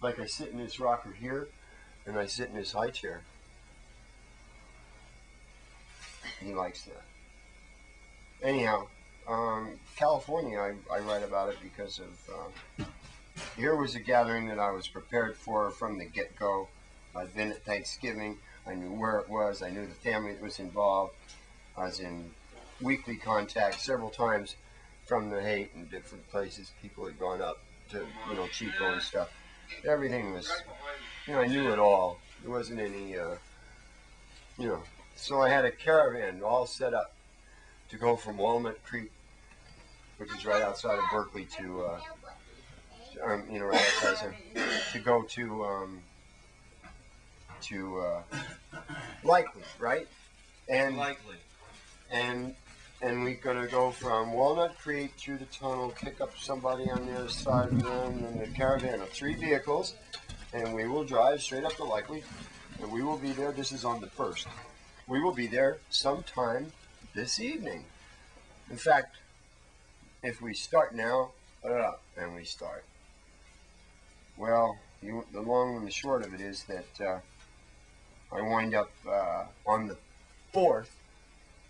Like I sit in this rocker here, and I sit in this high chair. He likes that. Anyhow, California, I write about it because of, here was a gathering that I was prepared for from the get-go. I'd been at Thanksgiving. I knew where it was. I knew the family that was involved. I was in weekly contact several times from the hate in different places. People had gone up to, Chico and stuff. Everything was, I knew it all. There wasn't any, So I had a caravan all set up to go from Walnut Creek, which is right outside of Berkeley, to, right outside there, to go to Likely, right? And Likely. And we're going to go from Walnut Creek through the tunnel, pick up somebody on the other side of them, and the caravan of 3 vehicles, and we will drive straight up to Likely, and we will be there. This is on the 1st. We will be there sometime this evening. In fact, if we start now, and we start. Well, the long and the short of it is that I wind up on the 4th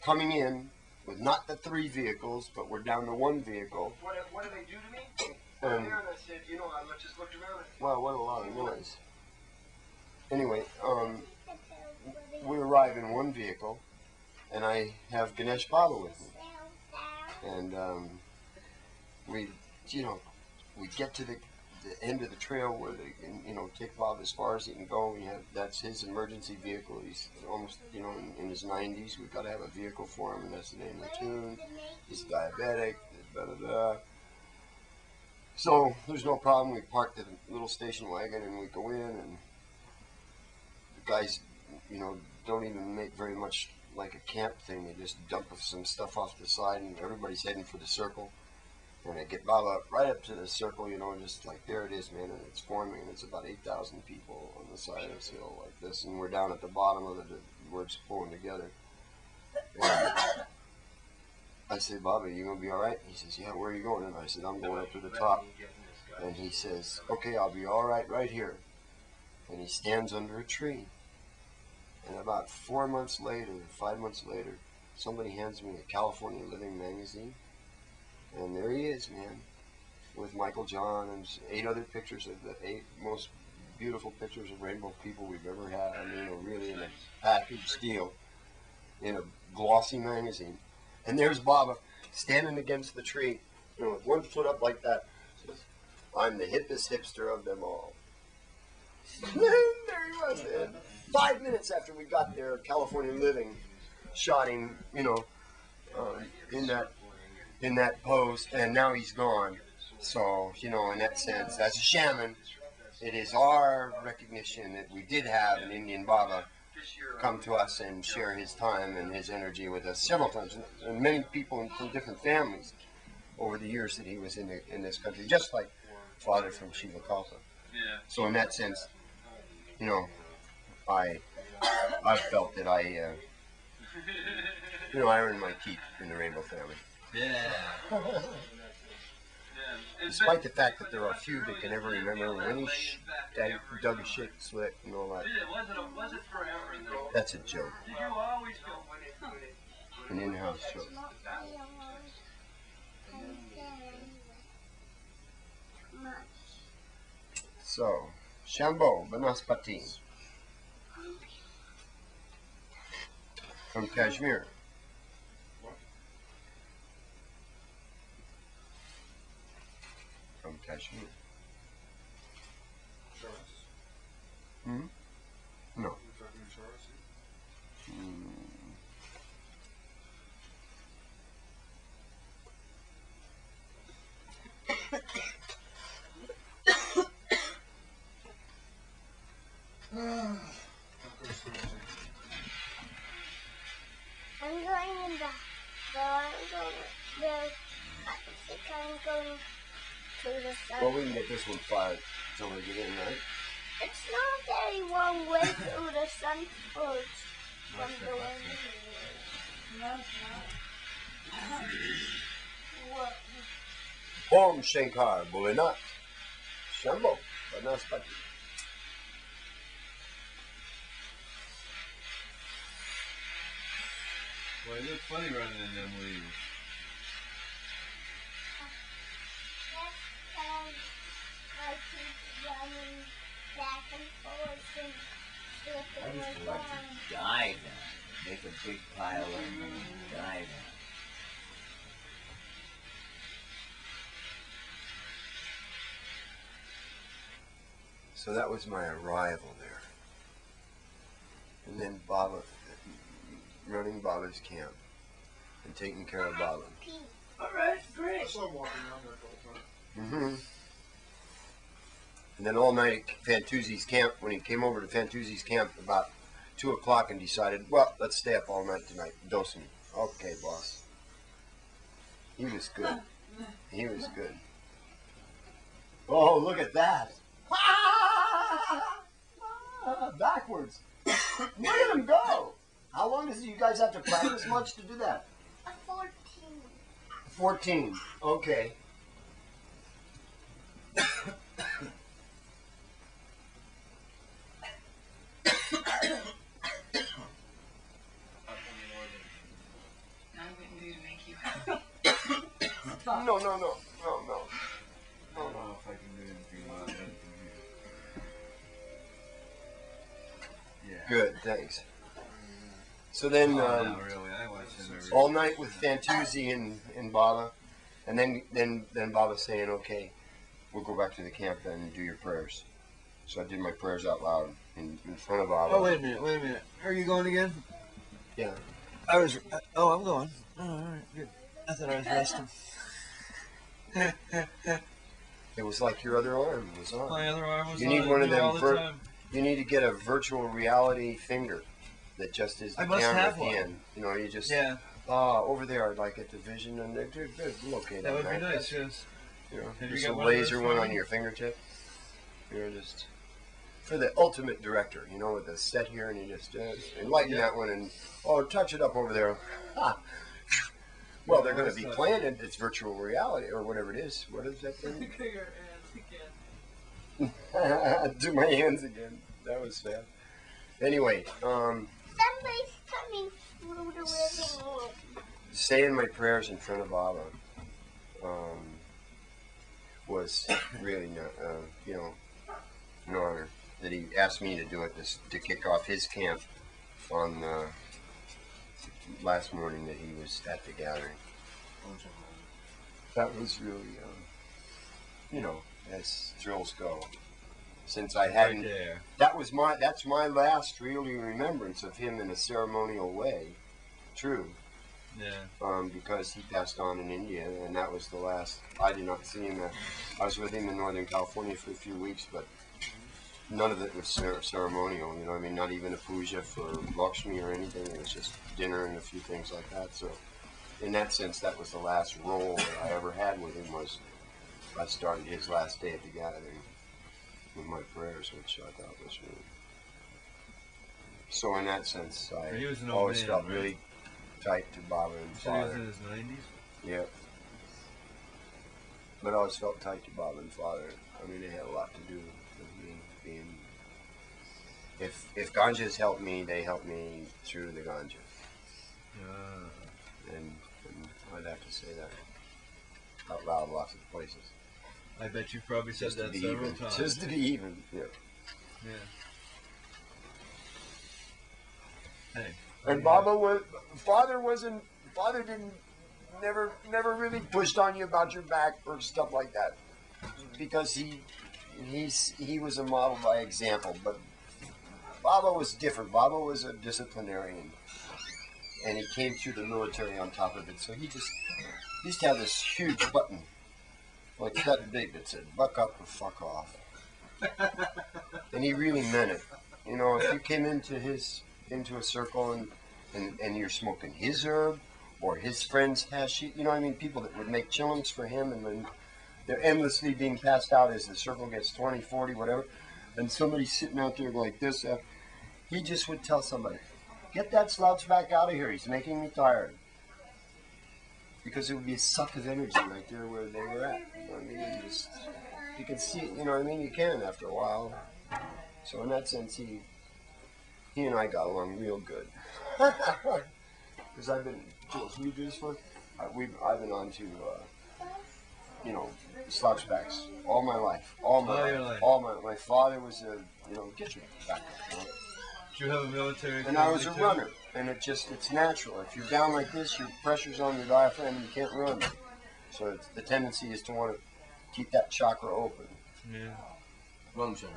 coming in with not the 3 vehicles, but we're down to 1 vehicle. What did they do to me? And I said, I just looked around. Well, what a lot of noise. Anyway, we arrive in 1 vehicle, and I have Ganesh Baba with me. And we get to the end of the trail where they can, take Bob as far as he can go. That's his emergency vehicle. He's almost, in his 90s. We've got to have a vehicle for him, and that's the name of the tune. He's diabetic, So there's no problem. We park the little station wagon, and we go in, and the guys, don't even make very much like a camp thing. They just dump some stuff off the side, and everybody's heading for the circle. And I get Baba right up to the circle, just like, there it is, man, and it's forming, and it's about 8,000 people on the side of this hill like this, and we're down at the bottom of it where it's pulling together. And I say, Baba, you gonna be all right? He says, yeah, where are you going? And I said, I'm going up to the top. And he says, okay, I'll be all right right here. And he stands under a tree. And about 4 months later, 5 months later, somebody hands me a California Living magazine. And there he is, man, with Michael John and 8 other pictures of the 8 most beautiful pictures of rainbow people we've ever had. I mean, really in a package deal, in a glossy magazine. And there's Baba standing against the tree, with 1 foot up like that. Says, I'm the hippest hipster of them all. And there he was, man. 5 minutes after we got there, California Living shot him, in that pose, and now he's gone. So, in that sense, as a shaman, it is our recognition that we did have an Indian Baba come to us and share his time and his energy with us several times, and many people from different families over the years that he was in this country, just like Father from Shiva Kalpa. So in that sense, I felt that I earned my keep in the Rainbow family. Yeah. Despite the fact that there are few that can ever remember when he dug a shit slit and all that. That's a joke. An in-house joke. So, Shambho Banaspati from Kashmir. From Kashmir. Hmm? No. I'm going in the I'm going to the sun. Well, we can get this one fired until we get in, right? It's not a very long way through the sun first from the wind. Om Shankar Bholenath Shambho Panas pati. Well, it looks funny running in them leaves. I keep running back and forth and I slipping used to like around. to dive in it. Make a big pile of them and dive in it. So that was my arrival there. And then Baba, running Baba's camp and taking care of Baba. Alright, I great. saw him walking around there a couple times. And then all night at Fantuzzi's camp, when he came over to Fantuzzi's camp about 2 o'clock and decided, well, let's stay up all night tonight. Dose me. Okay, boss. He was good. He was good. Oh, look at that. Backwards. Look at him go. How long does you guys have to practice much to do that? 14. 14. Okay. I wouldn't do to make you happy. No, no, no. No, no. I don't know if I can do anything about that. Yeah. Good, thanks. So then, Not really. I watch him every all night with Fantuzzi and Baba, and then Baba saying, okay, we'll go back to the camp then and do your prayers. So I did my prayers out loud in front of Baba. Oh, wait a minute. Are you going again? Yeah. I was. Oh, I'm going. Oh, all right, good. I thought I was resting. It was like your other arm was on. My other arm was You on. need one of all them. the time. You need to get a virtual reality finger that just is the I must camera have at the one. end. You know, you just Yeah, over there, I'd like it the vision, and they're located. that would be nice. Yes. You know, Have you just got a one of those laser for one me? on your fingertip. You're just for the ultimate director, you know, with the set here, and you just enlighten Yeah. that one, and touch it up over there. Ha. Well, they're going to be playing it. It's virtual reality or whatever it is. What is that thing? Do my hands again. That was fast. Anyway, Somebody's coming through the living room. saying my prayers in front of Baba was really, an honor that he asked me to do it to kick off his camp on last morning that he was at the gathering. That was really, as thrills go. Since I hadn't, Right there. that's my last really remembrance of him in a ceremonial way. True. Yeah. Because he passed on in India, and that was the last. I did not see him. I was with him in Northern California for a few weeks, but none of it was ceremonial. You know, I mean, not even a puja for Lakshmi or anything. It was just dinner and a few things like that. So, in that sense, that was the last role that I ever had with him. Was I started his last day at the gathering with my prayers, which I thought was really. So, in that sense, I He was an old always man, felt right? really tight to Baba and So he was Father. in his 90s. Yep. But I always felt tight to Baba and Father. I mean, they had a lot to do with me being. If Ganges helped me, they helped me through the Ganja, and I'd have to say that out loud, lots of places. I bet you probably said Just to that be several even. times. Just to be even. Yeah. Yeah. Hey. And Father didn't never really pushed on you about your back or stuff like that, because he was a model by example. But Baba was different. Baba was a disciplinarian, and he came through the military on top of it. So he used to have this huge button, like that big, that said "buck up or fuck off," and he really meant it. You know, if you came into a circle and you're smoking his herb or his friend's hash, you know what I mean? People that would make chillums for him, and then they're endlessly being passed out as the circle gets 20, 40, whatever, and somebody's sitting out there like this. He just would tell somebody, get that slouch back out of here. He's making me tired. Because it would be a suck of energy right there where they were at. I mean, You can see, you know what I mean? You can after a while. So in that sense, he and I got along real good. Because I've been, Jules, can you do this one? I've been on to, you know, slouchbacks all my life. All my life. My father was a, you know, get your back up, you know? Did you have a military? And I was a runner, and it's natural. If you're down like this, your pressure's on your diaphragm, and you can't run. So the tendency is to want to keep that chakra open. Yeah. Lung chakra.